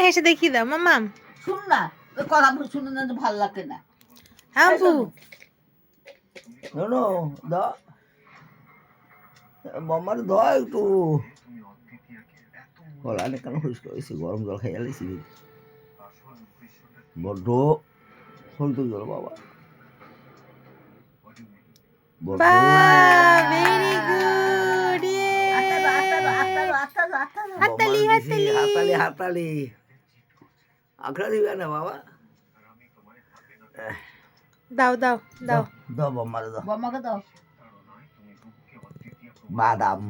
হেসে দেখিয়ে দাও মাম্মাম। শুন না, ওই কথা শুনে না ভালো লাগে না। আব্বু শোনো দা মামার দয়া একটু গলাটা কেন পরিষ্কার হয়েছে, গরম জল খাই আলিছি বড্ড হলতে গেল বাবা, বড্ড ভেরি গুড। হাততালি হাততালি হাতালি হাতালি আঁকড়া দিবে না বাবা, দাও দাও দাও। দাও মামার দাও। বম্মাকে দাও। বাদাম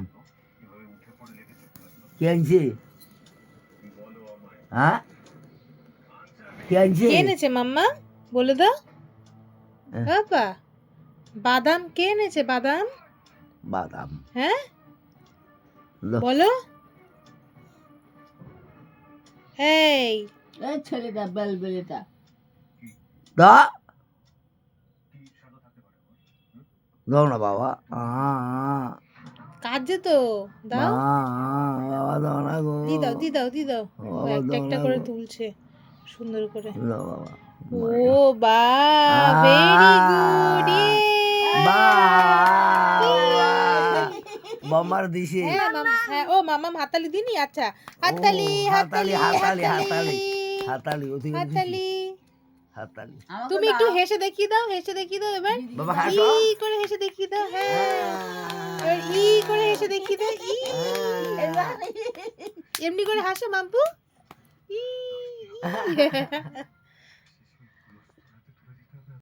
কে আনছে? হ্যাঁ কে আনছে? কে এনেছে মাম্মা বলে দাও বাবা। বাদাম কে এনেছে? বাদাম বাদাম হ্যাঁ দাও। বলো। এই এই ছেলেটা বেলবেলেটা দা দাও না বাবা, কাজে তো দাও। বাবা দাও না গো, দি দাও দি দাও দি দাও। ও বাবা একটা দাও একটা না করে গো। তুলছে সুন্দর করে। দাও বাবা। ও বা ভেরি গুড। মামার দিছে। হ্যাঁ ও মামাম হাতালি দিনি। আচ্ছা হাততালি হাততালি হাতালি হাততালি হাতালি ওদিকে হাততালি। হাতালি। তুমি একটু হেসে দেখিয়ে দাও, হেসে দেখিয়ে দাও এবার। বাবা হাসো। ই করে হেসে দেখিয়ে দাও। হ্যাঁ এবার ই করে হেসে দেখিয়ে দাও। ই এমনি করে হাসো মাম্পু। ই